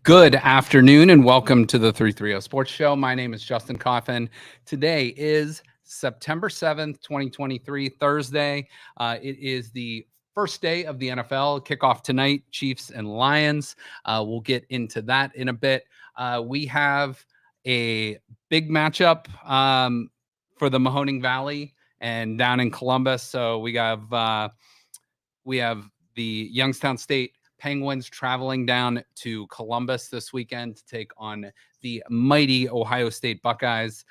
Good afternoon and welcome to the 330 Sports Show. My name is Justin Coffin. Today is September 7th, 2023, Thursday. It is the first day of the NFL. Kickoff tonight, Chiefs and Lions. We'll get into that in a bit. We have a big matchup for the Mahoning Valley and down in Columbus. So we have the Youngstown State Penguins traveling down to Columbus this weekend to take on the mighty Ohio State Buckeyes,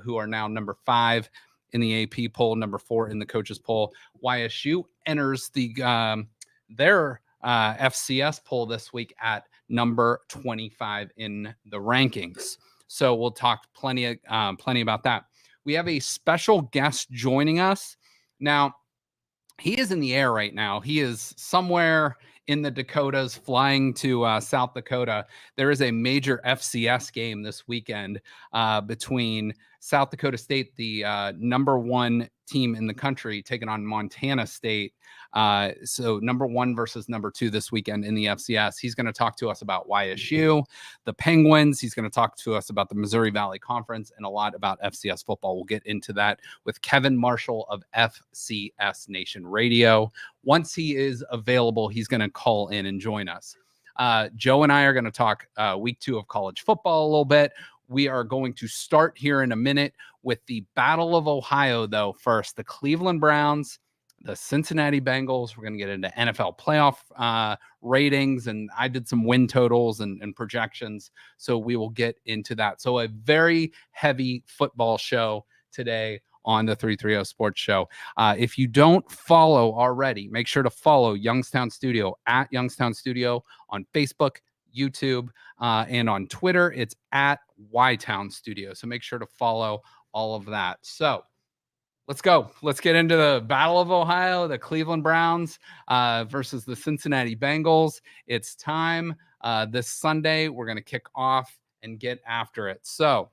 who are now number 5 in the AP poll, number 4 in the coaches poll. YSU enters their FCS poll this week at number 25 in the rankings. So we'll talk plenty about that. We have a special guest joining us now. He is in the air right now. He is somewhere in the Dakotas flying to South Dakota. There is a major FCS game this weekend between South Dakota State, the number 1 team in the country, taking on Montana State. So number 1 versus number 2 this weekend in the FCS. He's going to talk to us about YSU, the Penguins. He's going to talk to us about the Missouri Valley Conference and a lot about FCS football. We'll get into that with Kevin Marshall of FCS Nation Radio. Once he is available, he's going to call in and join us. Joe and I are going to talk week 2 of college football a little bit. We are going to start here in a minute with the Battle of Ohio, though. First, the Cleveland Browns, the Cincinnati Bengals. We're going to get into NFL playoff ratings, and I did some win totals and projections, so we will get into that. So a very heavy football show today on the 330 Sports Show. If you don't follow already, make sure to follow Youngstown Studio at Youngstown Studio on Facebook, YouTube, and on Twitter. It's at YTown Studio. So make sure to follow all of that. So let's go. Let's get into the Battle of Ohio, the Cleveland Browns versus the Cincinnati Bengals. It's time this Sunday. We're going to kick off and get after it. So,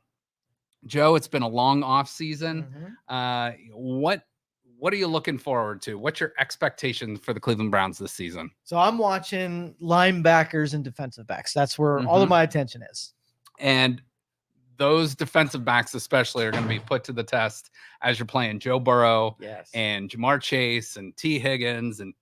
Joe, it's been a long off season. What are you looking forward to? What's your expectation for the Cleveland Browns this season? So I'm watching linebackers and defensive backs. That's where all of my attention is. And those defensive backs especially are going to be put to the test as you're playing Joe Burrow and Jamar Chase and T. Higgins and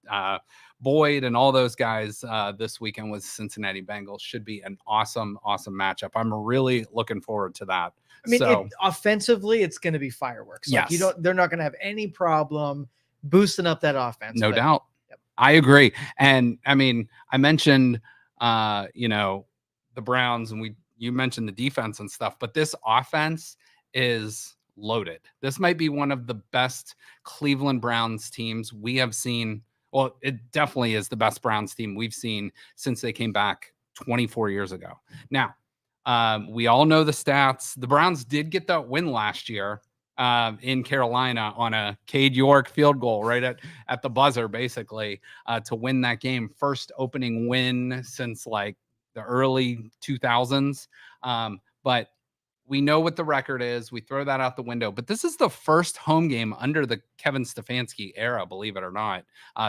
Boyd and all those guys this weekend with Cincinnati Bengals. Should be an awesome matchup. I'm really looking forward to that. I mean, offensively, it's going to be fireworks. Yes. They're not going to have any problem boosting up that offense. No doubt. Yep. I agree. And I mean, I mentioned, the Browns, and you mentioned the defense and stuff, but this offense is loaded. This might be one of the best Cleveland Browns teams we have seen. Well, it definitely is the best Browns team we've seen since they came back 24 years ago. Now, we all know the stats. The Browns did get that win last year in Carolina on a Cade York field goal right at the buzzer, basically, to win that game. First opening win since like the early 2000s. But we know what the record is. We throw that out the window. But this is the first home game under the Kevin Stefanski era, believe it or not,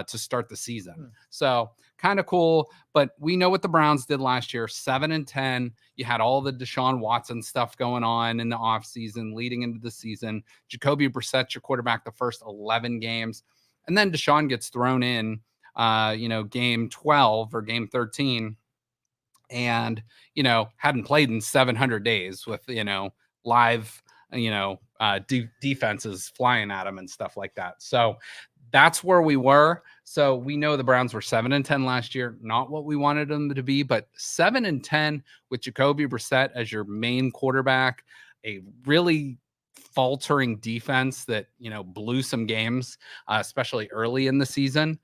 to start the season. So kind of cool. But we know what the Browns did last year, 7-10. You had all the Deshaun Watson stuff going on in the offseason, leading into the season. Jacoby Brissett, your quarterback, the first 11 games. And then Deshaun gets thrown in, game 12 or game 13. And, hadn't played in 700 days with, live, defenses flying at him and stuff like that. So that's where we were. So we know the Browns were 7-10 last year, not what we wanted them to be, but 7-10 with Jacoby Brissett as your main quarterback, a really faltering defense that, blew some games, especially early in the season.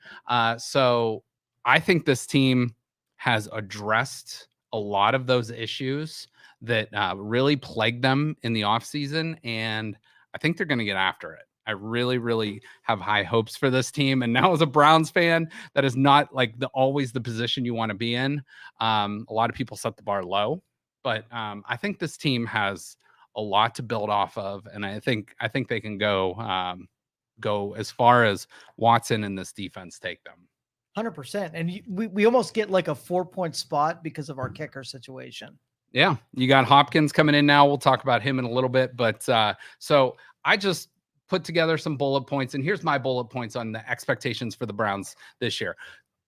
So I think this team has addressed a lot of those issues that really plagued them in the offseason, and I think they're going to get after it. I really, really have high hopes for this team. And now as a Browns fan, that is not like always the position you want to be in. A lot of people set the bar low, but I think this team has a lot to build off of, and I think they can go as far as Watson and this defense take them. 100%. And we almost get like a 4-point spot because of our kicker situation. Yeah, you got Hopkins coming in now. We'll talk about him in a little bit. But so I just put together some bullet points, and here's my bullet points on the expectations for the Browns this year.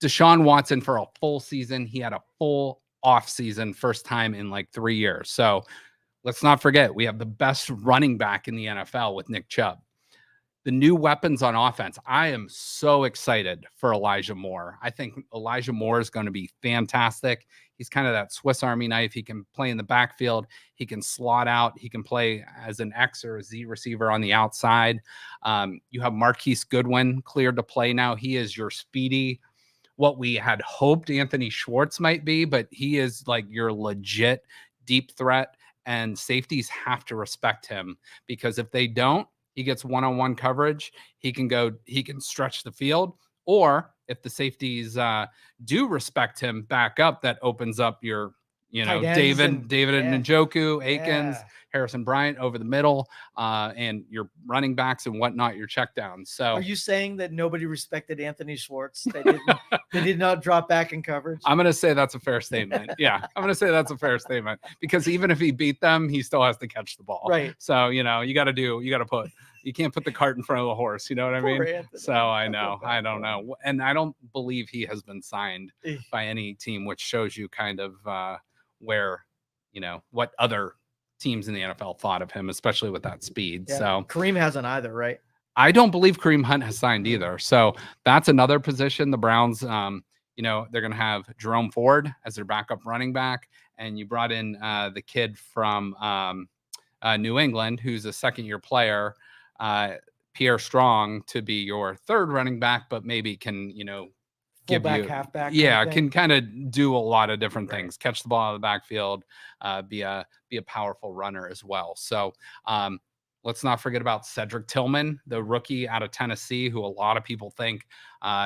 Deshaun Watson for a full season. He had a full off season, first time in like 3 years. So let's not forget, we have the best running back in the NFL with Nick Chubb. The new weapons on offense. I am so excited for Elijah Moore. I think Elijah Moore is going to be fantastic. He's kind of that Swiss Army knife. He can play in the backfield. He can slot out. He can play as an X or a Z receiver on the outside. You have Marquise Goodwin cleared to play now. He is your speedy, what we had hoped Anthony Schwartz might be, but he is like your legit deep threat, and safeties have to respect him, because if they don't, he gets one-on-one coverage. He can stretch the field, or if the safeties do respect him back up, that opens up your, David Njoku, Akins, Harrison Bryant over the middle, and your running backs and whatnot, your checkdowns. So are you saying that nobody respected Anthony Schwartz? They did not drop back in coverage? I'm going to say that's a fair statement. Yeah, I'm going to say that's a fair statement, because even if he beat them, he still has to catch the ball. Right. So, you can't put the cart in front of the horse. You know what I mean? Anthony. So I don't know. And I don't believe he has been signed by any team, which shows you kind of where, what other teams in the NFL thought of him, especially with that speed. Yeah. So Kareem hasn't either, right? I don't believe Kareem Hunt has signed either. So that's another position. The Browns, they're going to have Jerome Ford as their backup running back. And you brought in the kid from New England, who's a second-year player, Pierre Strong, to be your third running back, but maybe can, give fullback, you halfback. Yeah, can kind of do a lot of different things. Catch the ball out of the backfield, be a powerful runner as well. So let's not forget about Cedric Tillman, the rookie out of Tennessee, who a lot of people think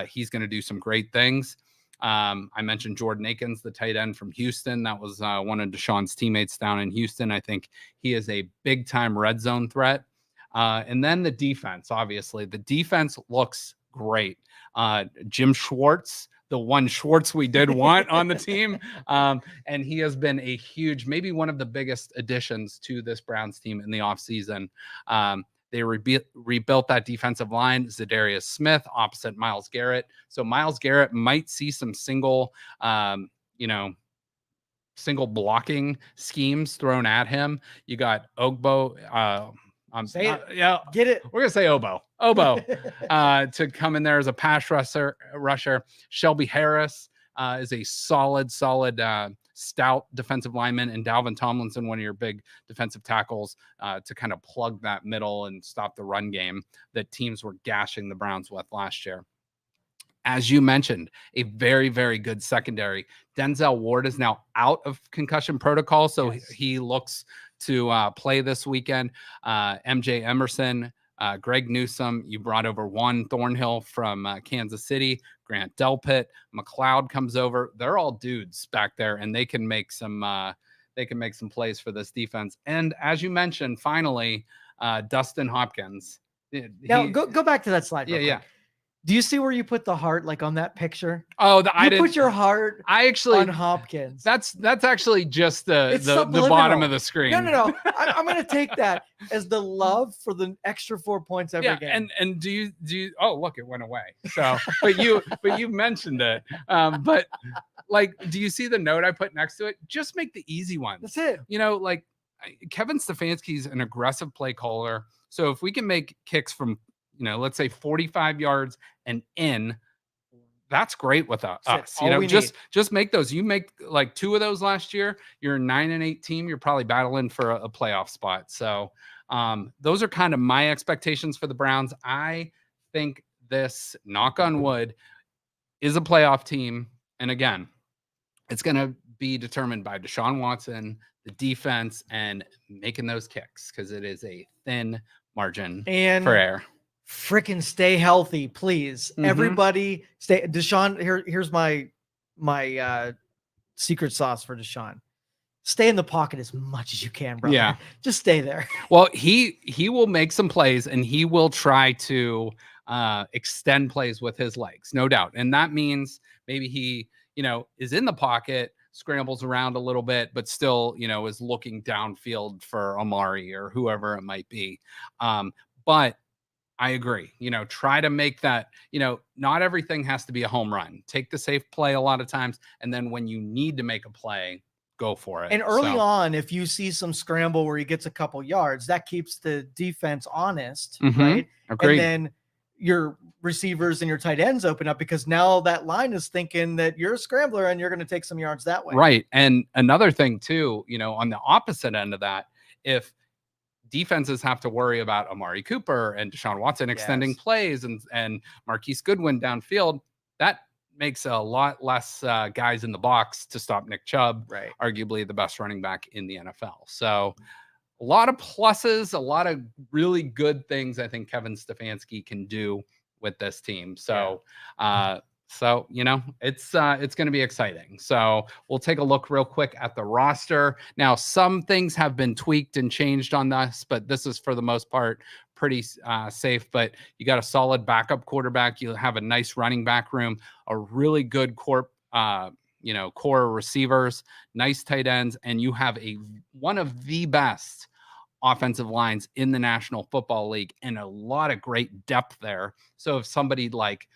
he's going to do some great things. I mentioned Jordan Akins, the tight end from Houston. That was one of Deshaun's teammates down in Houston. I think he is a big-time red zone threat. And then the defense, obviously. The defense looks great. Jim Schwartz, the one Schwartz we did want on the team. And he has been a huge, maybe one of the biggest additions to this Browns team in the offseason. They rebuilt that defensive line. Zadarius Smith opposite Myles Garrett. So Myles Garrett might see some single blocking schemes thrown at him. You got Ogbo. Say it. Yeah, get it. We're gonna say Obo to come in there as a pass rusher. Shelby Harris is a solid, stout defensive lineman, and Dalvin Tomlinson, one of your big defensive tackles, to kind of plug that middle and stop the run game that teams were gashing the Browns with last year. As you mentioned, a very, very good secondary. Denzel Ward is now out of concussion protocol, so he looks to play this weekend. MJ Emerson, Greg Newsome, you brought over Juan Thornhill from Kansas City. Grant Delpit, McLeod comes over. They're all dudes back there, and they can make some plays for this defense. And as you mentioned, finally, Dustin Hopkins. Now go back to that slide. Yeah. Do you see where you put the heart, like on that picture? Oh, you put your heart on Hopkins. That's actually just the bottom of the screen. No. I'm going to take that as the love for the extra 4 points every game. And do you? Oh, look, it went away. So, but you mentioned it. But like, do you see the note I put next to it? Just make the easy ones. That's it. Like Kevin Stefanski's an aggressive play caller. So if we can make kicks from, let's say 45 yards and in, that's great with us. Just make those. You make like 2 of those last year, you're a 9-8 team. You're probably battling for a playoff spot. So those are kind of my expectations for the Browns. I think this, knock on wood, is a playoff team. And again, it's going to be determined by Deshaun Watson, the defense, and making those kicks, because it is a thin margin for error. Freaking stay healthy, please. Mm-hmm. Everybody stay. Deshaun, here's my secret sauce for Deshaun. Stay in the pocket as much as you can, brother. Yeah. Just stay there. Well, he will make some plays, and he will try to extend plays with his legs, no doubt. And that means maybe he, is in the pocket, scrambles around a little bit, but still, is looking downfield for Amari or whoever it might be. But I agree. Try to make that, not everything has to be a home run. Take the safe play a lot of times. And then when you need to make a play, go for it. And early on, if you see some scramble where he gets a couple yards, that keeps the defense honest, right? Agreed. And then your receivers and your tight ends open up because now that line is thinking that you're a scrambler and you're going to take some yards that way. Right. And another thing too, on the opposite end of that, if defenses have to worry about Amari Cooper and Deshaun Watson extending plays and Marquise Goodwin downfield, that makes a lot less guys in the box to stop Nick Chubb, arguably the best running back in the NFL. So a lot of pluses, a lot of really good things I think Kevin Stefanski can do with this team. So, it's going to be exciting. So we'll take a look real quick at the roster. Now, some things have been tweaked and changed on this, but this is for the most part pretty safe. But you got a solid backup quarterback. You have a nice running back room, a really good core receivers, nice tight ends, and you have one of the best offensive lines in the National Football League and a lot of great depth there. So if somebody like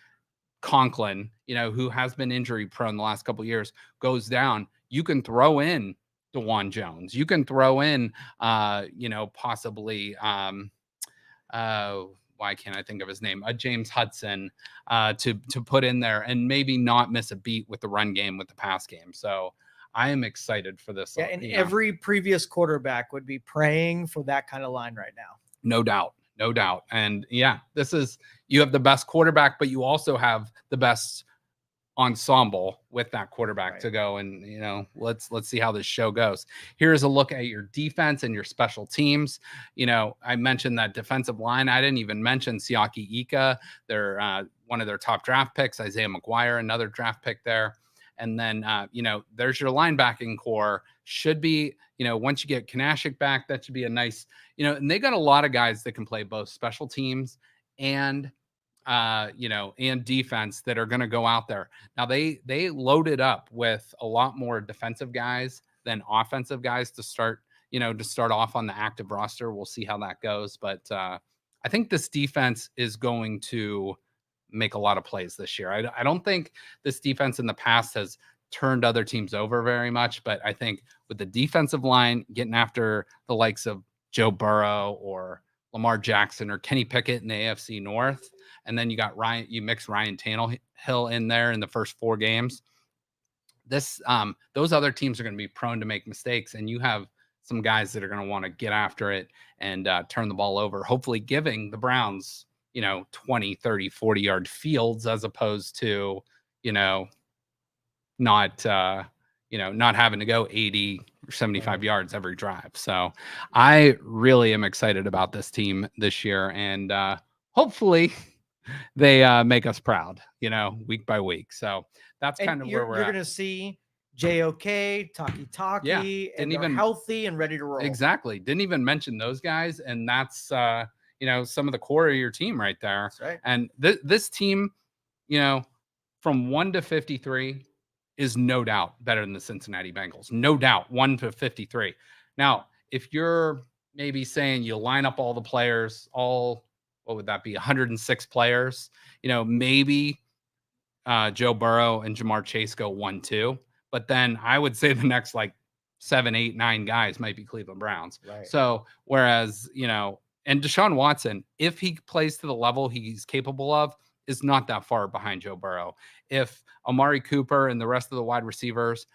Conklin, who has been injury prone the last couple of years, goes down, you can throw in DeJuan Jones. You can throw in, possibly, why can't I think of his name? James Hudson to put in there and maybe not miss a beat with the run game, with the pass game. So I am excited for this. Yeah, and every previous quarterback would be praying for that kind of line right now. No doubt. No doubt. And you have the best quarterback, but you also have the best ensemble with that quarterback to go. And, let's see how this show goes. Here's a look at your defense and your special teams. I mentioned that defensive line. I didn't even mention Siaki Ika. They're one of their top draft picks, Isaiah McGuire, another draft pick there. And then, there's your linebacking core. Should be, once you get Kanashik back, that should be a nice, and they got a lot of guys that can play both special teams and, and defense that are going to go out there. Now they loaded up with a lot more defensive guys than offensive guys to start off on the active roster. We'll see how that goes. But I think this defense is going to make a lot of plays this year. I don't think this defense in the past has turned other teams over very much, but I think with the defensive line getting after the likes of Joe Burrow or Lamar Jackson or Kenny Pickett in the AFC North, and then you mix Ryan Tannehill in there in the first 4 games. Those other teams are going to be prone to make mistakes, and you have some guys that are going to want to get after it and turn the ball over, hopefully giving the Browns 20, 30, 40-yard fields as opposed to, not having to go 80 or 75 yards every drive. So I really am excited about this team this year, and hopefully they make us proud, week by week. So that's kind of where we're at. You're going to see JOK, Taki, and they're healthy and ready to roll. Exactly. Didn't even mention those guys. And that's, some of the core of your team right there. That's right. And this team, from 1 to 53 is no doubt better than the Cincinnati Bengals. No doubt. 1 to 53. Now, if you're maybe saying you line up all the players, what would that be? 106 players, maybe Joe Burrow and Jamar Chase go 1-2. But then I would say the next 7, 8, 9 guys might be Cleveland Browns. Right. So whereas, and Deshaun Watson, if he plays to the level he's capable of, is not that far behind Joe Burrow. If Amari Cooper and the rest of the wide receivers,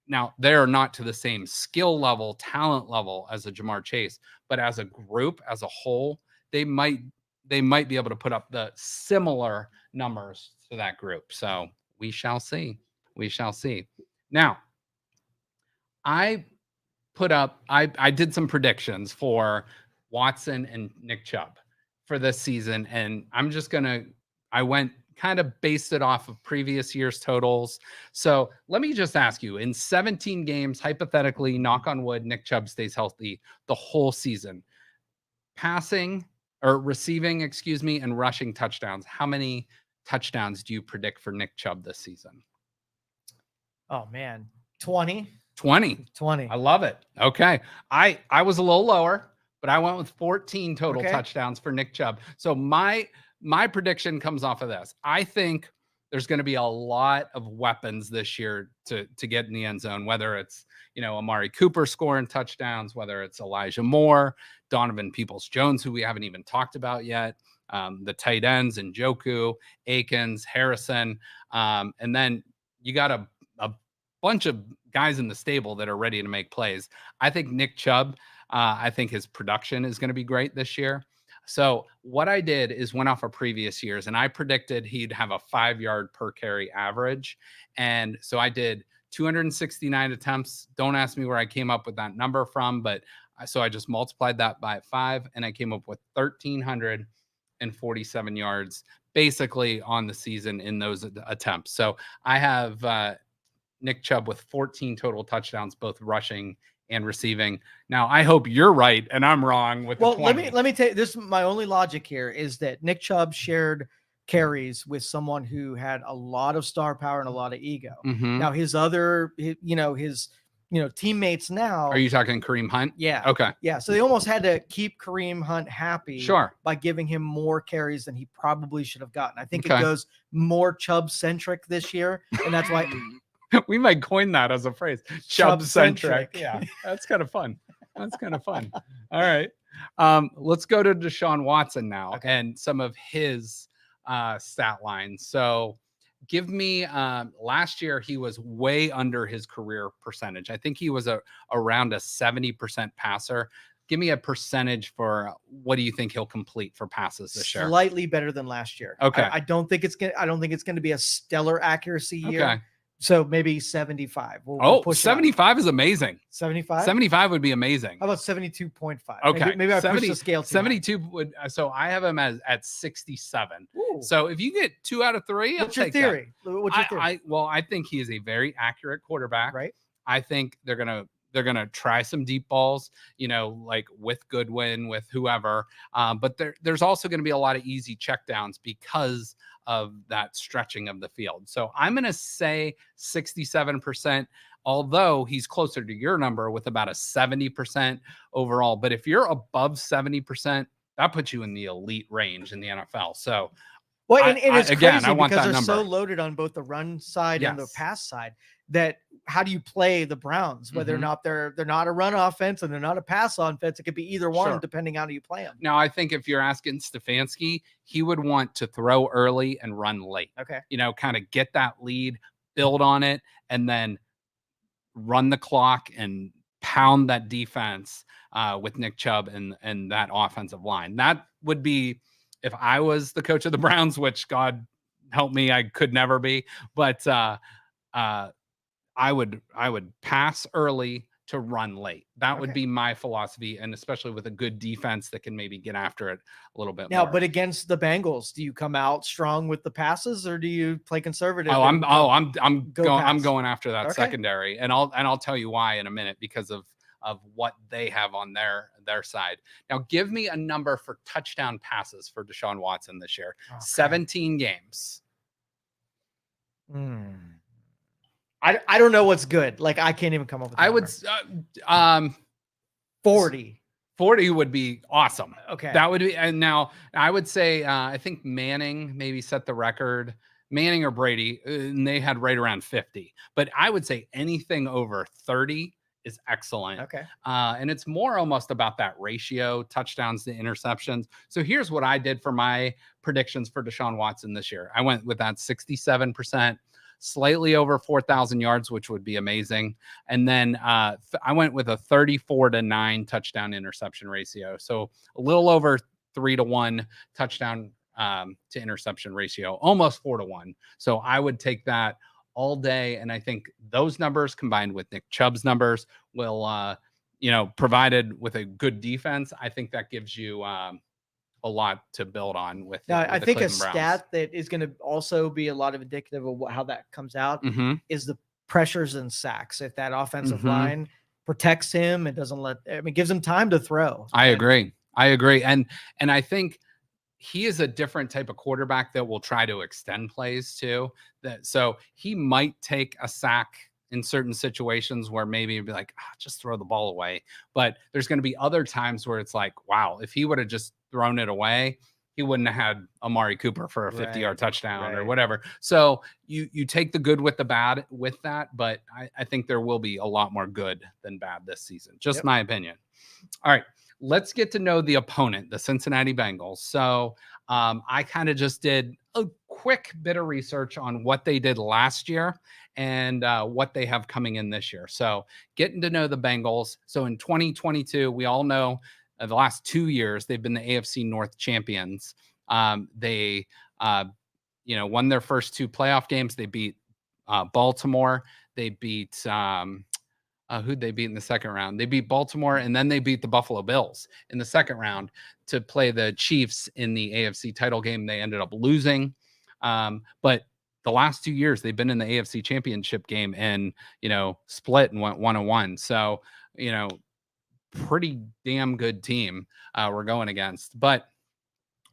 now they're not to the same skill level, talent level as a Jamar Chase, but as a group, as a whole, they might be able to put up the similar numbers to that group. So we shall see. We shall see. Now, I did some predictions for Watson and Nick Chubb for this season, and I went kind of based it off of previous year's totals. So let me just ask you, in 17 games, hypothetically, knock on wood, Nick Chubb stays healthy the whole season. Passing or receiving, excuse me, and rushing touchdowns. How many touchdowns do you predict for Nick Chubb this season? Oh man, 20. 20. 20. I love it. Okay. I was a little lower, but I went with 14 total Okay. touchdowns for Nick Chubb. So my prediction comes off of this. I think there's going to be a lot of weapons this year to get in the end zone, whether it's, Amari Cooper scoring touchdowns, whether it's Elijah Moore, Donovan Peoples-Jones, who we haven't even talked about yet, the tight ends, Njoku, Akins, Harrison, and then you got a bunch of guys in the stable that are ready to make plays. I think Nick Chubb, I think his production is going to be great this year. So what I did is went off of previous years, and I predicted he'd have a 5-yard per carry average. And so I did 269 attempts. Don't ask me where I came up with that number from, but so I just multiplied that by 5, and I came up with 1,347 yards basically on the season in those attempts. So I have Nick Chubb with 14 total touchdowns, both rushing and receiving. Now, I hope you're right and I'm wrong with the 20. let me tell you this. My only logic here is that Nick Chubb shared carries with someone who had a lot of star power and a lot of ego. Now his teammates now. Are you talking Kareem Hunt? Yeah. Okay. Yeah. So they almost had to keep Kareem Hunt happy. Sure. By giving him more carries than he probably should have gotten. I think it goes more Chubb centric this year, and that's why. We might coin that as a phrase. Chubb-centric. Yeah, that's kind of fun. That's kind of fun. All right. Let's go to Deshaun Watson now and some of his stat lines. So give me last year, he was way under his career percentage. I think he was around a 70% passer. Give me a percentage for what do you think he'll complete for passes this year? Slightly better than last year. Okay. I don't think it's gonna be a stellar accuracy year. Okay. So maybe 75. We'll push 75 is amazing. 75? 75 would be amazing. How about 72.5? Okay. Maybe I pushed the scale too 72 would, so I have him at 67. Ooh. So if you get 2 out of 3, What's your theory? What's your theory? I think he is a very accurate quarterback. Right. I think they're gonna try some deep balls, like with Goodwin, with whoever. But there's also going to be a lot of easy checkdowns because of that stretching of the field. So I'm going to say 67%, although he's closer to your number with about a 70% overall. But if you're above 70%, that puts you in the elite range in the NFL. So well, and it's again, crazy I want because that they're number. so loaded on both the run side and the pass side that how do you play the Browns? Whether or not they're not a run offense and they're not a pass offense, it could be either one depending on how you play them. Now, I think if you're asking Stefanski, he would want to throw early and run late. Okay. Kind of get that lead, build on it, and then run the clock and pound that defense with Nick Chubb and that offensive line. That would be, if I was the coach of the Browns, which God help me, I could never be, but I would pass early to run late. That would be my philosophy, and especially with a good defense that can maybe get after it a little bit more. But against the Bengals, do you come out strong with the passes or do you play conservative? I'm going after that secondary, and I'll tell you why in a minute because of what they have on their side. Now, give me a number for touchdown passes for Deshaun Watson this year. 17 games. I don't know what's good. Like I can't even come up with. I would 40. 40 would be awesome. Okay, that would be. And now I would say I think Manning maybe set the record. Manning or Brady, and they had right around 50. But I would say anything over 30 is excellent. Okay, and it's more almost about that ratio, touchdowns to interceptions. So here's what I did for my predictions for Deshaun Watson this year. I went with that 67%. Slightly over 4,000 yards, which would be amazing. And then I went with a 34-9 touchdown interception ratio. So a little over 3-1 touchdown to interception ratio, almost 4-1. So I would take that all day. And I think those numbers combined with Nick Chubb's numbers will, provided with a good defense, I think that gives you a lot to build on with. Now, I think Cleveland a Browns. stat that is going to also be a lot of indicative of how that comes out is the pressures and sacks. If that offensive line protects him, it doesn't gives him time to throw. I agree. I agree. And I think he is a different type of quarterback that will try to extend plays too. So he might take a sack in certain situations where maybe it'd be like, just throw the ball away. But there's going to be other times where it's like, wow, if he would have just thrown it away, he wouldn't have had Amari Cooper for a 50-yard touchdown or whatever. So you take the good with the bad with that, but I think there will be a lot more good than bad this season. Just my opinion. All right, let's get to know the opponent, the Cincinnati Bengals. So I kind of just did a quick bit of research on what they did last year and what they have coming in this year. So getting to know the Bengals. So in 2022, we all know the last 2 years, they've been the AFC North champions. They, won their first 2 playoff games. They beat Baltimore. They beat who'd they beat in the second round? They beat Baltimore, and then they beat the Buffalo Bills in the second round to play the Chiefs in the AFC title game. They ended up losing. But the last 2 years, they've been in the AFC championship game and, split and went 1-1. So, pretty damn good team we're going against. But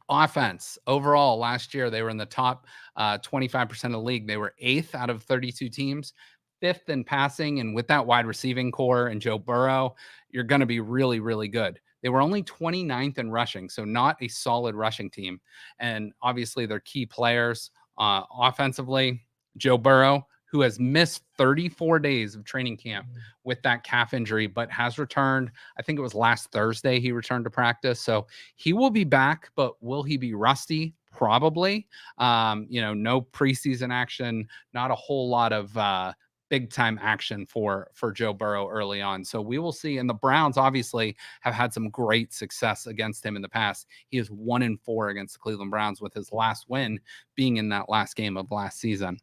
offense overall last year, they were in the top 25% of the league. They were 8th out of 32 teams, 5th in passing. And with that wide receiving core and Joe Burrow, you're going to be really, really good. They were only 29th in rushing, so not a solid rushing team. And obviously, their key players offensively, Joe Burrow, who has missed 34 days of training camp with that calf injury, but has returned. I think it was last Thursday he returned to practice. So he will be back, but will he be rusty? Probably. No preseason action, not a whole lot of big time action for Joe Burrow early on. So we will see. And the Browns obviously have had some great success against him in the past. He is 1-4 against the Cleveland Browns, with his last win being in that last game of last season.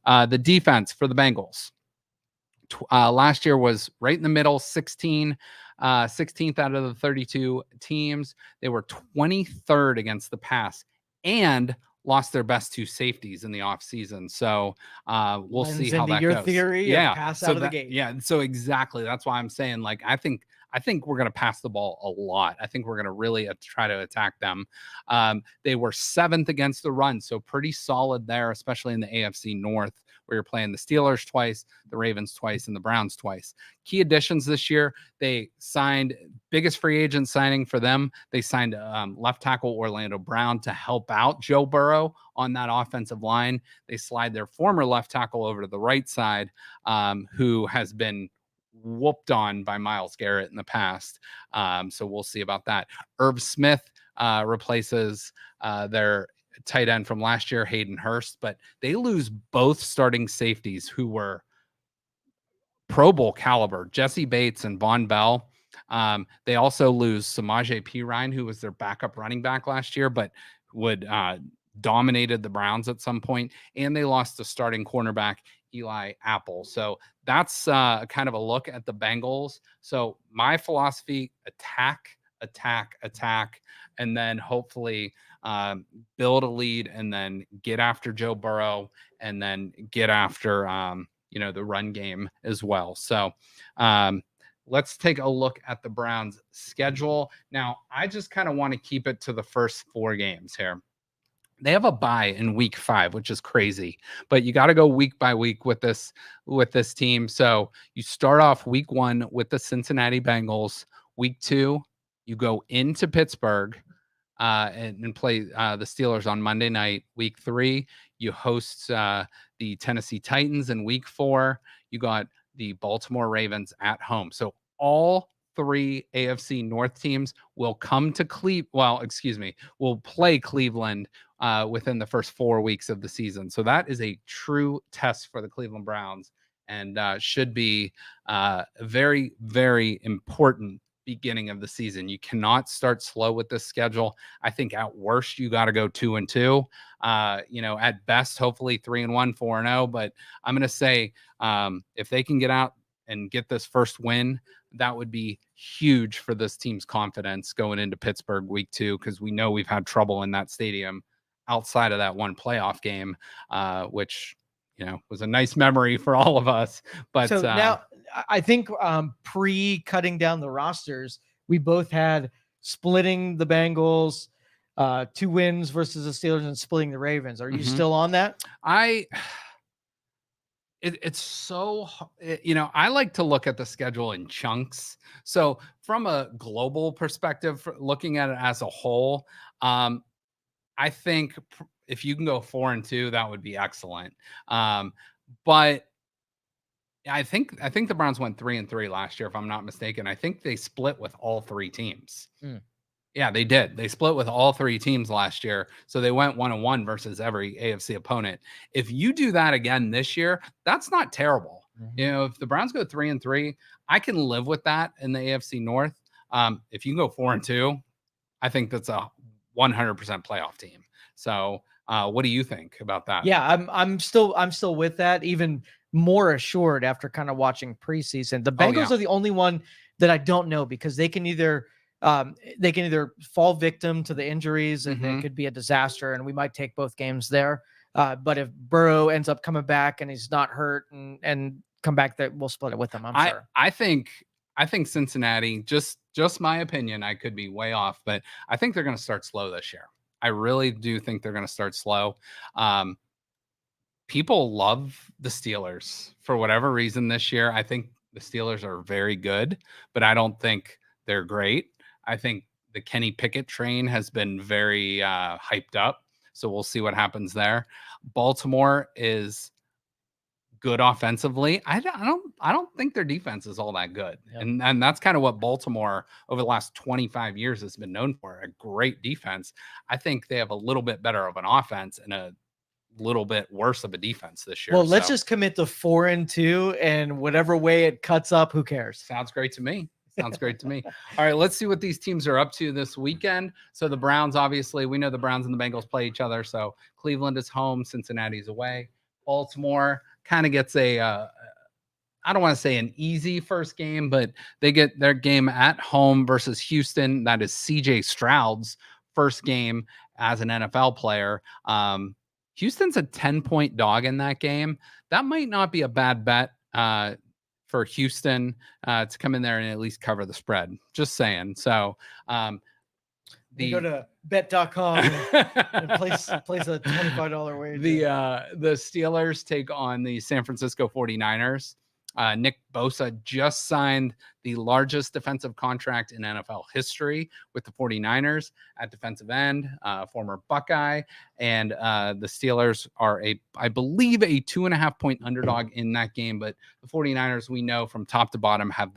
The defense for the Bengals last year was right in the middle, 16th out of the 32 teams. They were 23rd against the pass and lost their best 2 safeties in the offseason. So we'll see how that your goes. Theory pass out of the gate. Yeah, so exactly. That's why I'm saying, like, I think we're going to pass the ball a lot. I think we're going to really try to attack them. They were 7th against the run, so pretty solid there, especially in the AFC North, where you're playing the Steelers twice, the Ravens twice, and the Browns twice. Key additions this year, they signed, biggest free agent signing for them, they signed left tackle Orlando Brown to help out Joe Burrow on that offensive line. They slide their former left tackle over to the right side, who has been whooped on by Myles Garrett in the past. So we'll see about that. Irv Smith replaces their tight end from last year, Hayden Hurst, but they lose both starting safeties who were Pro Bowl caliber, Jesse Bates and Von Bell. They also lose Samaje Perine, who was their backup running back last year, but dominated the Browns at some point. And they lost the starting cornerback, Eli Apple. So that's kind of a look at the Bengals. So my philosophy, attack, and then hopefully build a lead and then get after Joe Burrow and then get after, the run game as well. So let's take a look at the Browns schedule. Now, I just kind of want to keep it to the first 4 games here. They have a bye in week 5, which is crazy, but you got to go week by week with this team. So you start off week 1 with the Cincinnati Bengals. Week 2, you go into Pittsburgh and play the Steelers on Monday night. Week 3, you host the Tennessee Titans. In week 4, you got the Baltimore Ravens at home. So all 3 AFC North teams will come to will play Cleveland within the first 4 weeks of the season. So that is a true test for the Cleveland Browns and should be very, very important beginning of the season. You cannot start slow with this schedule. I think at worst you got to go 2-2. At best, hopefully 3-1, 4-0. But I'm going to say if they can get out and get this first win, that would be huge for this team's confidence going into Pittsburgh week 2, because we know we've had trouble in that stadium outside of that one playoff game, which was a nice memory for all of us. But now I think pre-cutting down the rosters, we both had splitting the Bengals, 2 wins versus the Steelers, and splitting the Ravens. Are you still on that? It's so, I like to look at the schedule in chunks. So from a global perspective, looking at it as a whole, I think if you can go 4-2, that would be excellent. But I think the Browns went 3-3 last year, if I'm not mistaken. I think they split with all 3 teams. Yeah, they did. They split with all 3 teams last year. So they went 1-1 versus every AFC opponent. If you do that again this year, that's not terrible. If the Browns go 3-3, I can live with that in the AFC North. If you go 4-2, I think that's a 100% playoff team. So what do you think about that? Yeah, I'm still with that, even more assured after kind of watching preseason. The Bengals are the only one that I don't know, because they can either fall victim to the injuries and it could be a disaster, and we might take both games there. But if Burrow ends up coming back and he's not hurt and come back, that we'll split it with him. I'm sure. I think Cincinnati, just my opinion, I could be way off, but I think they're going to start slow this year. I really do think they're going to start slow. People love the Steelers for whatever reason this year. I think the Steelers are very good, but I don't think they're great. I think the Kenny Pickett train has been very hyped up, so we'll see what happens there. Baltimore is good offensively. I don't think their defense is all that good. Yep. And that's kind of what Baltimore over the last 25 years has been known for, a great defense. I think they have a little bit better of an offense and a little bit worse of a defense this year. Well, let's just commit to 4-2, and whatever way it cuts up, who cares? Sounds great to me. Sounds great to me. All right, let's see what these teams are up to this weekend. So the Browns, obviously, we know the Browns and the Bengals play each other. So Cleveland is home, Cincinnati's away. Baltimore kind of gets I don't want to say an easy first game, but they get their game at home versus Houston. That is CJ Stroud's first game as an NFL player. Houston's a 10-point dog in that game. That might not be a bad bet for Houston to come in there and at least cover the spread. Just saying. So you go to bet.com and place a $25 wager. The Steelers take on the San Francisco 49ers. Nick Bosa just signed the largest defensive contract in NFL history with the 49ers at defensive end, former Buckeye. And the Steelers are I believe a 2.5-point underdog in that game. But the 49ers, we know from top to bottom, have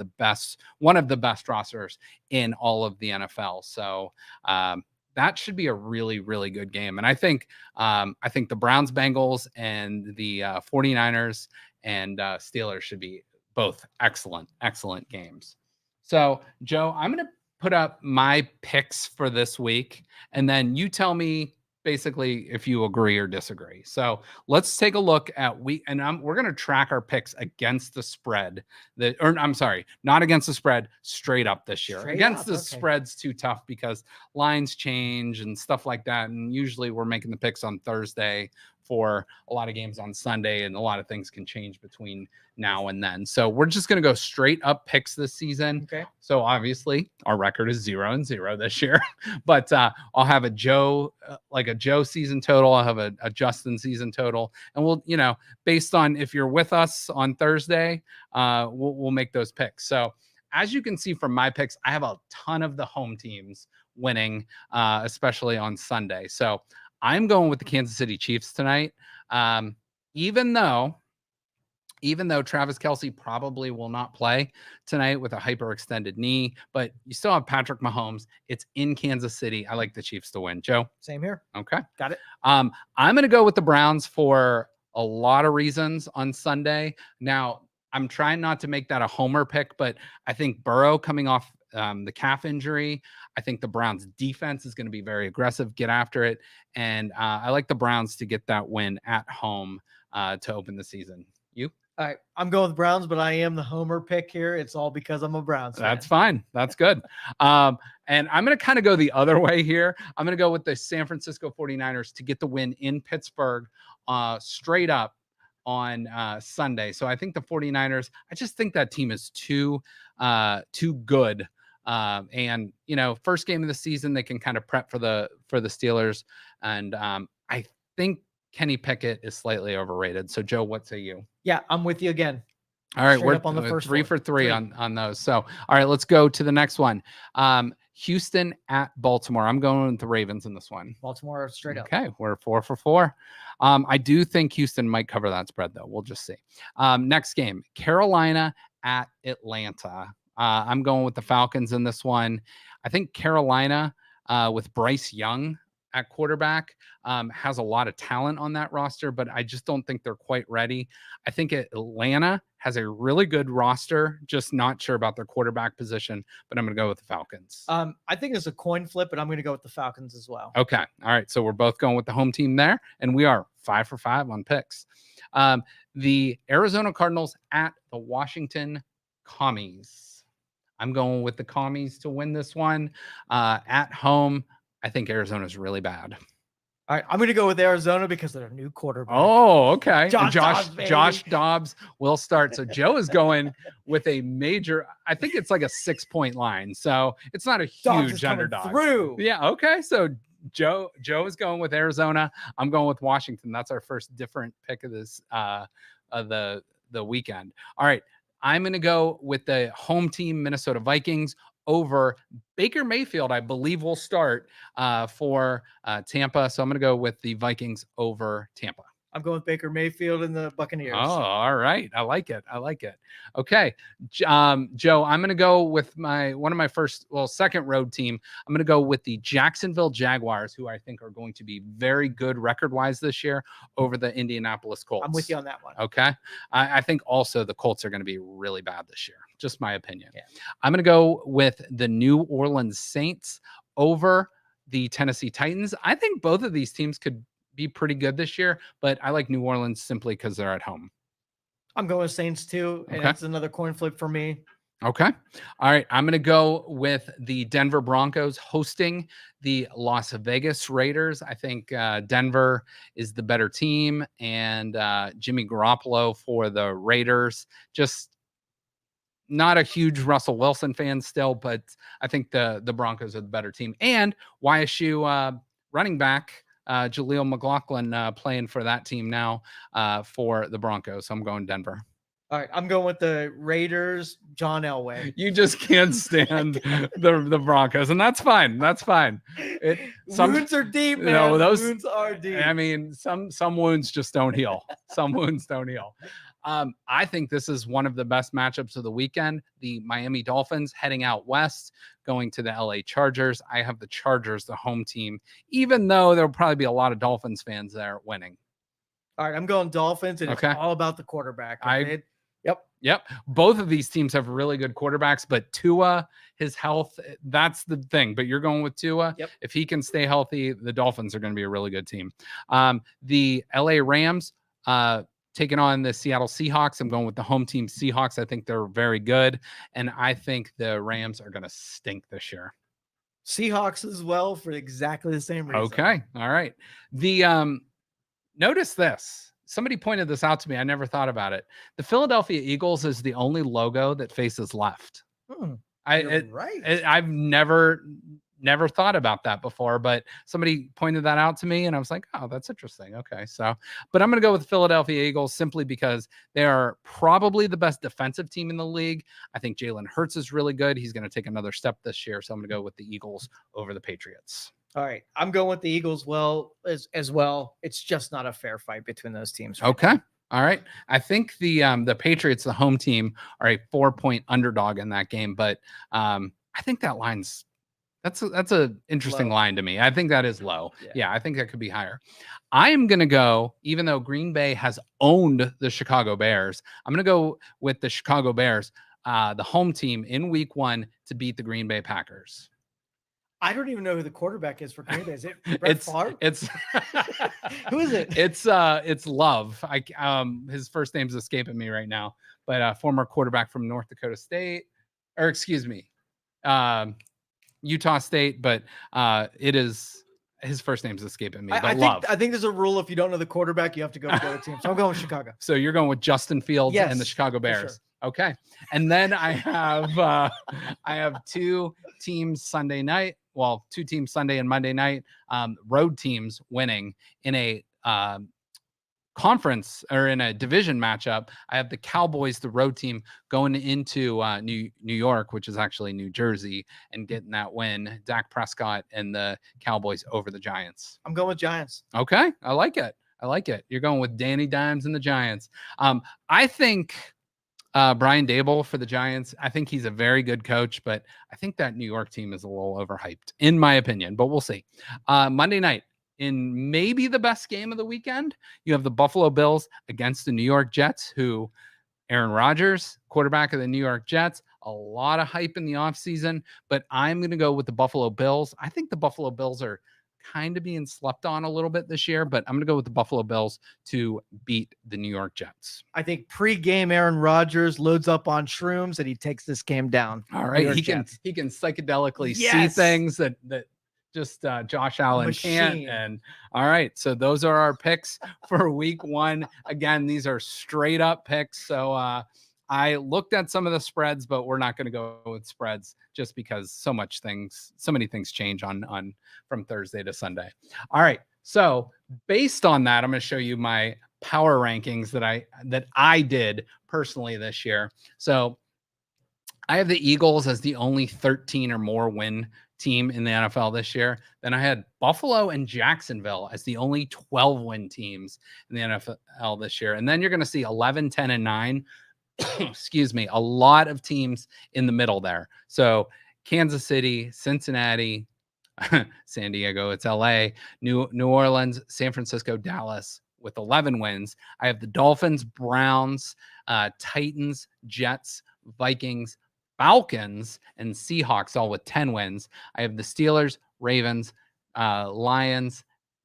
one of the best rosters in all of the NFL. So that should be a really, really good game. And I think the Browns, Bengals, and the 49ers and Steelers should be both excellent games. So, Joe, I'm going to put up my picks for this week, and then you tell me basically if you agree or disagree. So let's take a look at we're going to track our picks against the spread. Not against the spread, straight up this year. Spread's too tough because lines change and stuff like that. And usually we're making the picks on Thursday for a lot of games on Sunday, and a lot of things can change between now and then. So we're just going to go straight up picks this season. Okay. So obviously our record is 0-0 this year, but I'll have a Joe season total. I'll have a Justin season total, and we'll, based on if you're with us on Thursday, we'll make those picks. So as you can see from my picks, I have a ton of the home teams winning, especially on Sunday. So I'm going with the Kansas City Chiefs tonight. Even though Travis Kelce probably will not play tonight with a hyperextended knee, but you still have Patrick Mahomes. It's in Kansas City. I like the Chiefs to win. Joe? Same here. Okay. Got it. I'm going to go with the Browns for a lot of reasons on Sunday. Now, I'm trying not to make that a homer pick, but I think Burrow coming off the calf injury, I think the Browns defense is going to be very aggressive, get after it. And I like the Browns to get that win at home to open the season. You? All right, I'm going with Browns, but I am the homer pick here. It's all because I'm a Browns fan. That's fine. That's good. And I'm going to kind of go the other way here. I'm going to go with the San Francisco 49ers to get the win in Pittsburgh straight up on Sunday. So I think the 49ers, I just think that team is too good And first game of the season, they can kind of prep for the Steelers. And I think Kenny Pickett is slightly overrated. So Joe, what say you? Yeah, I'm with you again. All right, Straight we're up on the first 3 floor. for 3 on those. So, all right, let's go to the next one. Houston at Baltimore. I'm going with the Ravens in this one. Baltimore straight up. Okay, we're 4 for 4. I do think Houston might cover that spread, though. We'll just see. Next game, Carolina at Atlanta. I'm going with the Falcons in this one. I think Carolina with Bryce Young at quarterback has a lot of talent on that roster, but I just don't think they're quite ready. I think Atlanta has a really good roster, just not sure about their quarterback position, but I'm going to go with the Falcons. I think it's a coin flip, but I'm going to go with the Falcons as well. Okay. All right. So we're both going with the home team there, and we are 5 for 5 on picks. The Arizona Cardinals at the Washington Commies. I'm going with the Commies to win this one. At home, I think Arizona is really bad. All right, I'm going to go with Arizona because they're a new quarterback. Oh, okay. Josh Dobbs will start. So Joe is going with a major, I think it's like a 6-point line. So it's not a huge underdog. Through. Yeah. Okay. So Joe is going with Arizona. I'm going with Washington. That's our first different pick of this of the weekend. All right. I'm going to go with the home team Minnesota Vikings over Baker Mayfield. I believe will start for Tampa. So I'm going to go with the Vikings over Tampa. I'm going with Baker Mayfield and the Buccaneers. Oh, all right. I like it. Okay. Joe, I'm going to go with one of my second road team. I'm going to go with the Jacksonville Jaguars, who I think are going to be very good record-wise this year over the Indianapolis Colts. I'm with you on that one. Okay. I think also the Colts are going to be really bad this year. Just my opinion. Yeah. I'm going to go with the New Orleans Saints over the Tennessee Titans. I think both of these teams could be pretty good this year, but I like New Orleans simply because they're at home. I'm going with Saints too, and that's another coin flip for me. Okay. All right. I'm going to go with the Denver Broncos hosting the Las Vegas Raiders. I think Denver is the better team, and Jimmy Garoppolo for the Raiders. Just not a huge Russell Wilson fan still, but I think the Broncos are the better team. And YSU running back Jaleel McLaughlin playing for that team now for the Broncos. So I'm going Denver. All right, I'm going with the Raiders, John Elway. You just can't stand the Broncos, and that's fine. That's fine. Wounds are deep, man. No, those wounds are deep. I mean, some wounds just don't heal. Some wounds don't heal. I think this is one of the best matchups of the weekend. The Miami Dolphins heading out west, going to the LA Chargers. I have the Chargers, the home team, even though there'll probably be a lot of Dolphins fans there winning. All right, I'm going Dolphins, and it's all about the quarterback. Yep. Both of these teams have really good quarterbacks, but Tua, his health, that's the thing. But you're going with Tua. Yep. If he can stay healthy, the Dolphins are going to be a really good team. The LA Rams taking on the Seattle Seahawks. I'm going with the home team Seahawks. I think they're very good, and I think the Rams are going to stink this year. Seahawks as well for exactly the same reason. Okay. All right. The notice this. Somebody pointed this out to me. I never thought about it. The Philadelphia Eagles is the only logo that faces left. I've never thought about that before, but somebody pointed that out to me, and I was like, oh, that's interesting. Okay. So, but I'm going to go with the Philadelphia Eagles simply because they are probably the best defensive team in the league. I think Jalen Hurts is really good. He's going to take another step this year. So I'm going to go with the Eagles over the Patriots. All right. I'm going with the Eagles as well. It's just not a fair fight between those teams. Okay. All right. I think the Patriots, the home team, are a 4-point underdog in that game, but I think that line's that's an interesting line to me. I think that is low. Yeah, I think that could be higher. I am going to go, even though Green Bay has owned the Chicago Bears, I'm going to go with the Chicago Bears, the home team in week 1 to beat the Green Bay Packers. I don't even know who the quarterback is for Green Bay. Is it Brett Favre? It's who is it? It's Love. His first name's escaping me right now, but former quarterback from North Dakota State, or excuse me, Utah State, but it is his first name's escaping me. I think there's a rule: if you don't know the quarterback, you have to go with the other team. So I'm going with Chicago. So you're going with Justin Fields and the Chicago Bears. Okay. And then I have two teams Sunday night. Well, two teams Sunday and Monday night. Road teams winning in a conference or in a division matchup. I have the Cowboys, the road team, going into New York, which is actually New Jersey, and getting that win. Dak Prescott and the Cowboys over the Giants. I'm going with Giants. Okay, I like it. I like it. You're going with Danny Dimes and the Giants. I think Brian Dable for the Giants. I think he's a very good coach, but I think that New York team is a little overhyped, in my opinion. But we'll see. Monday night, in maybe the best game of the weekend, you have the Buffalo Bills against the New York Jets, who Aaron Rodgers, quarterback of the New York Jets, a lot of hype in the offseason, but I'm going to go with the Buffalo Bills. I think the Buffalo Bills are kind of being slept on a little bit this year, but I'm going to go with the Buffalo Bills to beat the New York Jets. I think pre-game Aaron Rodgers loads up on shrooms and he takes this game down. All right, he can psychedelically see things that just Josh Allen can't. And all right, so those are our picks for week 1. Again, these are straight up picks. So I looked at some of the spreads, but we're not going to go with spreads just because so many things change on from Thursday to Sunday. All right, so based on that, I'm going to show you my power rankings that I did personally this year. So I have the Eagles as the only 13 or more win team in the NFL this year. Then I had Buffalo and Jacksonville as the only 12 win teams in the NFL this year. And then you're going to see 11, 10, and 9. Excuse me, a lot of teams in the middle there. So Kansas City, Cincinnati, San Diego, it's LA, New Orleans, San Francisco, Dallas with 11 wins. I have the Dolphins, Browns, Titans, Jets, Vikings, Falcons, and Seahawks all with 10 wins. I have the Steelers, Ravens, Lions,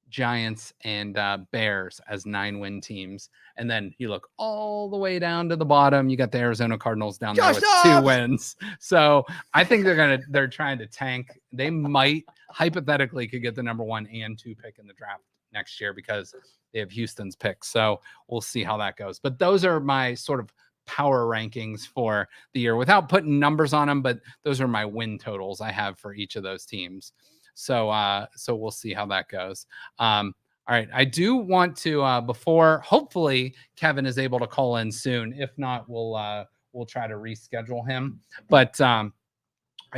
Giants, and Bears as 9-win teams. And then you look all the way down to the bottom. You got the Arizona Cardinals down there with 2 wins. So I think they're trying to tank. They might hypothetically could get the number 1 and 2 pick in the draft next year because they have Houston's pick. So we'll see how that goes. But those are my sort of power rankings for the year without putting numbers on them, but those are my win totals I have for each of those teams. So we'll see how that goes. All right, I do want to before hopefully Kevin is able to call in soon. If not, we'll try to reschedule him. But I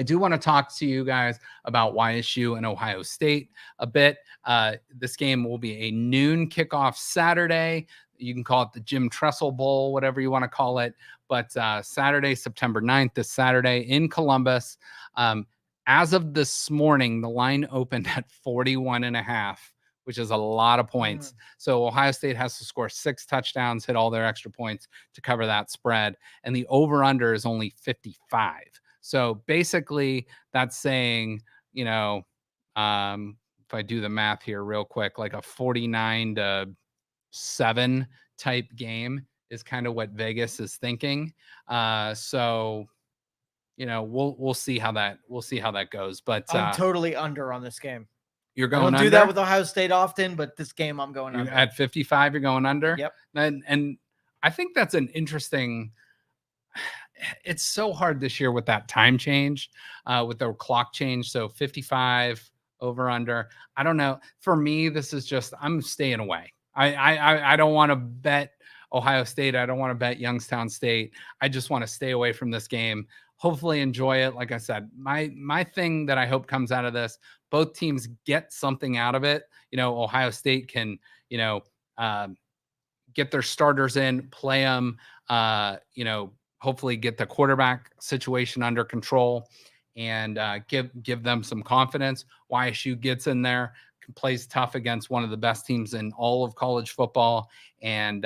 do want to talk to you guys about YSU and Ohio State a bit. This game will be a noon kickoff Saturday. You can call it the Jim Tressel Bowl, whatever you want to call it. But Saturday, September 9th, this Saturday in Columbus. As of this morning, the line opened at 41.5, which is a lot of points. So Ohio State has to score 6 touchdowns, hit all their extra points to cover that spread. And the over-under is only 55. So basically, that's saying, if I do the math here real quick, like a 49-7 type game is kind of what Vegas is thinking. So we'll see how that goes. But I'm totally under on this game. You're going under? I don't do that with Ohio State often, but this game I'm going under. At 55, you're going under? Yep. And I think that's an interesting. It's so hard this year with that time change, with the clock change. So 55 over under. I don't know. For me, this is just I'm staying away. I don't want to bet Ohio State. I don't want to bet Youngstown State. I just want to stay away from this game. Hopefully enjoy it. Like I said, my thing that I hope comes out of this, both teams get something out of it. Ohio State can, get their starters in, play them, hopefully get the quarterback situation under control and give them some confidence. YSU gets in there, plays tough against one of the best teams in all of college football. And,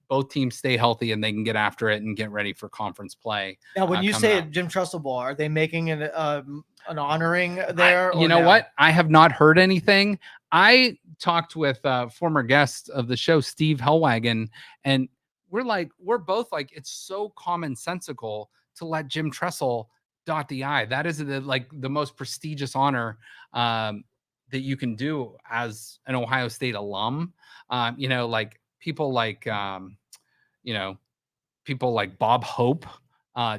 both teams stay healthy and they can get after it and get ready for conference play. Now, when you say Jim Tressel Bowl, are they making an honoring there? What? I have not heard anything. I talked with former guest of the show, Steve Hellwagon, and we're both like, it's so commonsensical to let Jim Tressel dot the I. That is the most prestigious honor that you can do as an Ohio State alum. People like people like Bob Hope,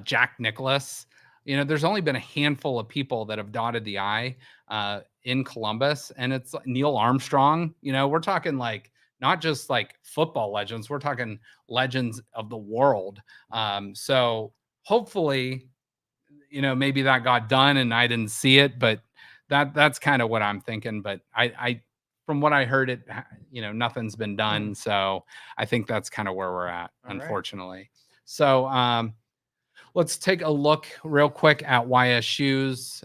Jack Nicklaus. There's only been a handful of people that have dotted the I in Columbus, and it's Neil Armstrong. We're talking like not just like football legends, we're talking legends of the world. So hopefully, maybe that got done and I didn't see it, but that's kind of what I'm thinking. But I from what I heard, nothing's been done. So I think that's kind of where we're at, unfortunately. Right. So let's take a look real quick at YSU's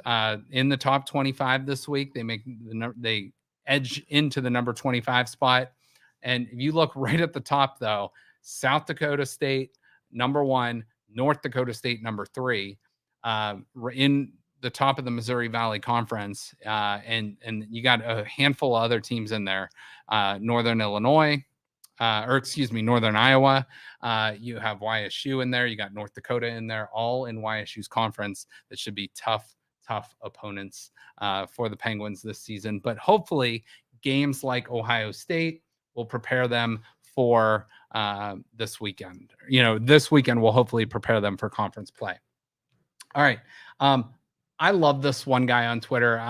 in the top 25 this week. They edge into the number 25 spot. And if you look right at the top, though, South Dakota State, number 1, North Dakota State, number 3, in the top of the Missouri Valley Conference. And you got a handful of other teams in there. Northern Illinois, Northern Iowa. You have YSU in there. You got North Dakota in there, all in YSU's conference. That should be tough opponents for the Penguins this season. But hopefully games like Ohio State will prepare them for this weekend. This weekend will hopefully prepare them for conference play. All right. I love this one guy on Twitter.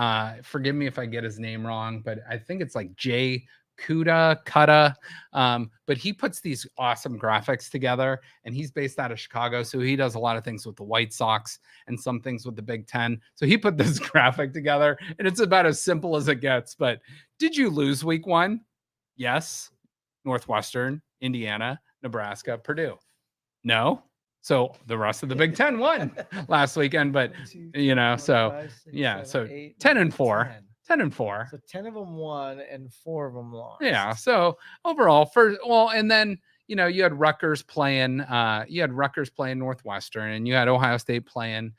Forgive me if I get his name wrong, but I think it's like Jay Kutta. But he puts these awesome graphics together, and he's based out of Chicago. So he does a lot of things with the White Sox and some things with the Big Ten. So he put this graphic together, and it's about as simple as it gets. But did you lose week 1? Yes. Northwestern, Indiana, Nebraska, Purdue. No. So the rest of the Big Ten won last weekend, but 10 and 4. 10 and 4. So 10 of them won and 4 of them lost. Yeah. So overall, and then you had Rutgers playing. You had Rutgers playing Northwestern, and you had Ohio State playing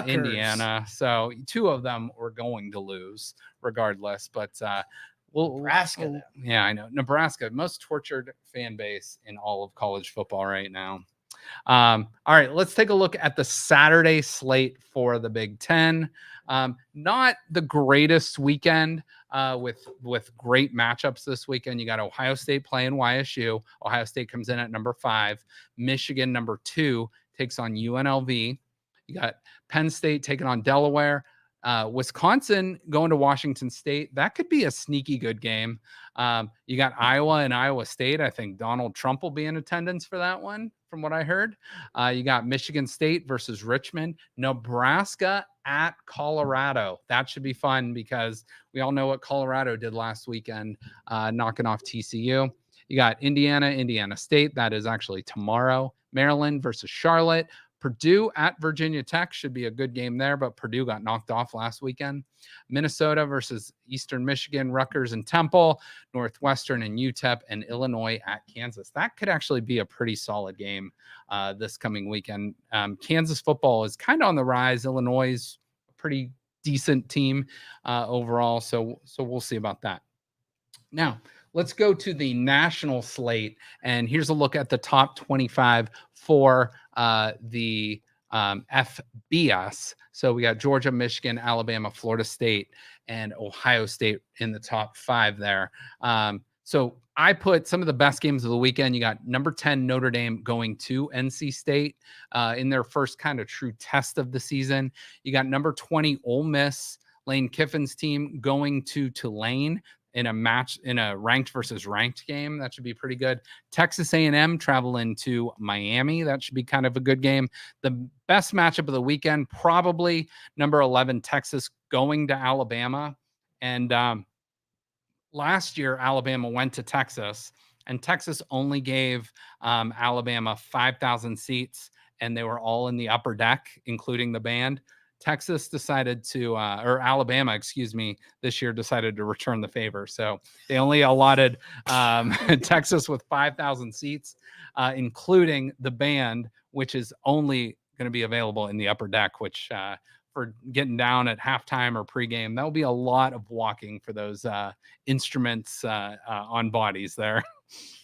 Indiana. So 2 of them were going to lose regardless. But Nebraska. Yeah, I know. Nebraska, most tortured fan base in all of college football right now. All right, let's take a look at the Saturday slate for the Big Ten. Not the greatest weekend with great matchups this weekend. You got Ohio State playing YSU. Ohio State comes in at number 5. Michigan, number 2, takes on UNLV. You got Penn State taking on Delaware. Wisconsin going to Washington State. That could be a sneaky good game. You got Iowa and Iowa State. I think Donald Trump will be in attendance for that one, from what I heard. You got Michigan State versus Richmond. Nebraska at Colorado. That should be fun because we all know what Colorado did last weekend, knocking off TCU. You got Indiana State. That is actually tomorrow. Maryland versus Charlotte. Purdue at Virginia Tech should be a good game there, but Purdue got knocked off last weekend. Minnesota versus Eastern Michigan, Rutgers and Temple, Northwestern and UTEP, and Illinois at Kansas. That could actually be a pretty solid game this coming weekend. Kansas football is kind of on the rise. Illinois is a pretty decent team overall, so we'll see about that. Now, let's go to the national slate, and here's a look at the top 25 for the FBS. So we got Georgia, Michigan, Alabama, Florida State, and Ohio State in the top 5 there. So I put some of the best games of the weekend. You got number 10 Notre Dame going to NC State in their first kind of true test of the season. You got number 20 Ole Miss, Lane Kiffin's team, going to Tulane in a ranked versus ranked game. That should be pretty good. Texas A&M traveling to Miami. That should be kind of a good game. The best matchup of the weekend, probably number 11 Texas going to Alabama. And last year, Alabama went to Texas, and Texas only gave Alabama 5,000 seats, and they were all in the upper deck, including the band. Texas decided to, or Alabama, this year decided to return the favor. So they only allotted Texas with 5,000 seats, including the band, which is only going to be available in the upper deck, which for getting down at halftime or pregame, that will be a lot of walking for those instruments on bodies there.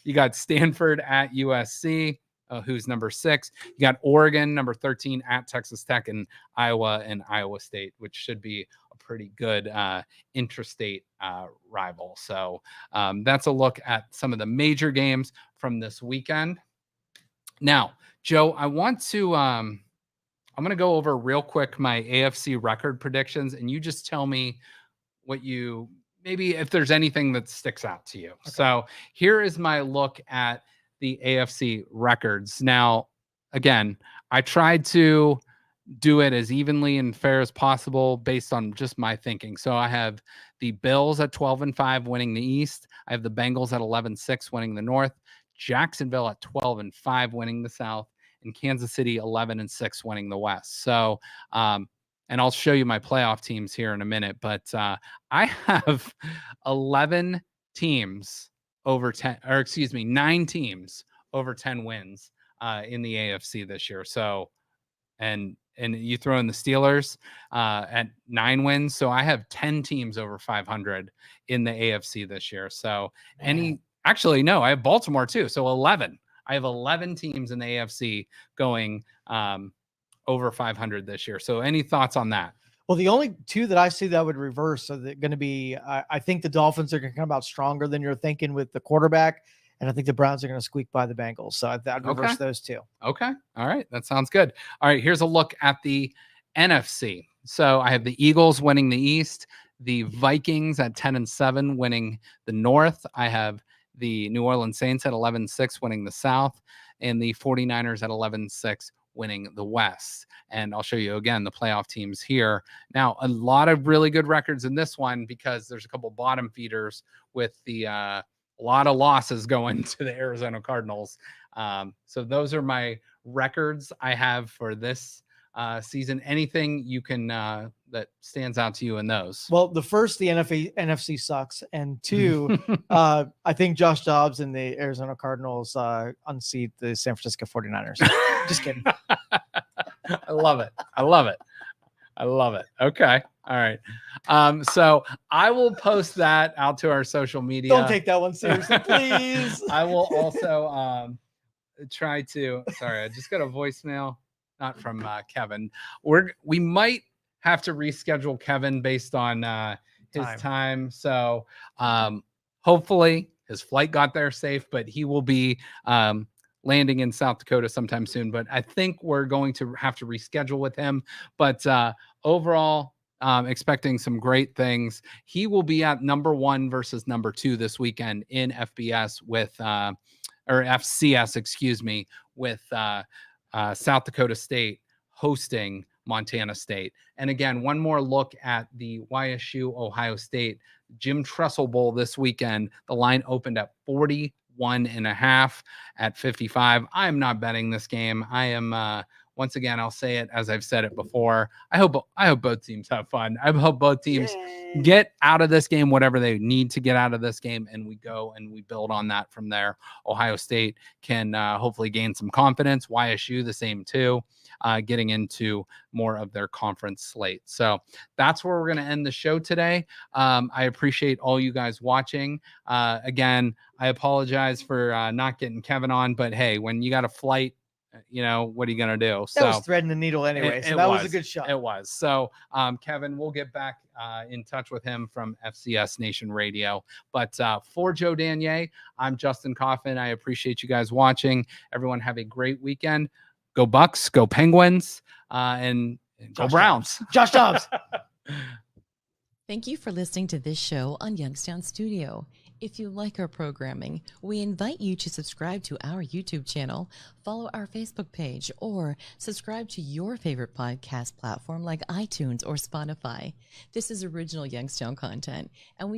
You got Stanford at USC. Who's number 6. You got Oregon, number 13, at Texas Tech, and Iowa State, which should be a pretty good interstate rival. So that's a look at some of the major games from this weekend. Now, Joe, I want to I'm going to go over real quick my AFC record predictions, and you just tell me what you maybe if there's anything that sticks out to you. Okay. So here is my look at the AFC records. Now, again, I tried to do it as evenly and fair as possible based on just my thinking. So I have the Bills at 12-5 winning the East. I have the Bengals at 11-6 winning the North. Jacksonville at 12-5 winning the South, and Kansas City 11-6 winning the West. So, and I'll show you my playoff teams here in a minute, but I have 11 teams over 10, or excuse me, 9 teams over 10 wins in the AFC this year. So, and you throw in the Steelers at 9 wins. So I have 10 teams over 500 in the AFC this year. So actually, no, I have Baltimore too. So 11. I have 11 teams in the AFC going over 500 this year. So any thoughts on that? Well, the only two that I see that would reverse are going to be, I think the Dolphins are going to come out stronger than you're thinking with the quarterback. And I think the Browns are going to squeak by the Bengals. So I'd reverse those two. Okay. All right. That sounds good. All right. Here's a look at the NFC. So I have the Eagles winning the East, the Vikings at 10-7 winning the North. I have the New Orleans Saints at 11-6 winning the South, and the 49ers at 11-6 winning the West. And I'll show you again the playoff teams here. Now, a lot of really good records in this one because there's a couple bottom feeders with the a lot of losses going to the Arizona Cardinals. So those are my records I have for this season. Anything you can that stands out to you in those? Well, the first, the NFC sucks, and two, I think Josh Dobbs and the Arizona Cardinals unseat the San Francisco 49ers. Just kidding. I love it. I love it. I love it. Okay. All right. So I will post that out to our social media. Don't take that one seriously, please. I will also try to. Sorry, I just got a voicemail, not from Kevin. We might have to reschedule Kevin based on his time. So hopefully his flight got there safe, but he will be landing in South Dakota sometime soon. But I think we're going to have to reschedule with him. But overall, expecting some great things. He will be at number 1 versus number 2 this weekend in FBS with or FCS, excuse me, with South Dakota State hosting Montana State. And again, one more look at the YSU Ohio State Jim Tressel Bowl this weekend. The line opened at 41.5 at 55. I am not betting this game. I am once again, I'll say it as I've said it before. I hope both teams have fun. I hope both teams get out of this game whatever they need to get out of this game, and we go and we build on that from there. Ohio State can hopefully gain some confidence. YSU the same too, getting into more of their conference slate. So that's where we're going to end the show today. I appreciate all you guys watching. Again, I apologize for not getting Kevin on, but hey, when you got a flight, you know, what are you going to do? That was threading the needle anyway. So that was a good shot. It was. So, Kevin, we'll get back in touch with him from FCS Nation Radio. But for Joe Danier, I'm Justin Coffin. I appreciate you guys watching. Everyone have a great weekend. Go Bucks, go Penguins, and go Browns. Josh Dobbs. Thank you for listening to this show on Youngstown Studio. If you like our programming, we invite you to subscribe to our YouTube channel, follow our Facebook page, or subscribe to your favorite podcast platform like iTunes or Spotify. This is original Youngstown content, and we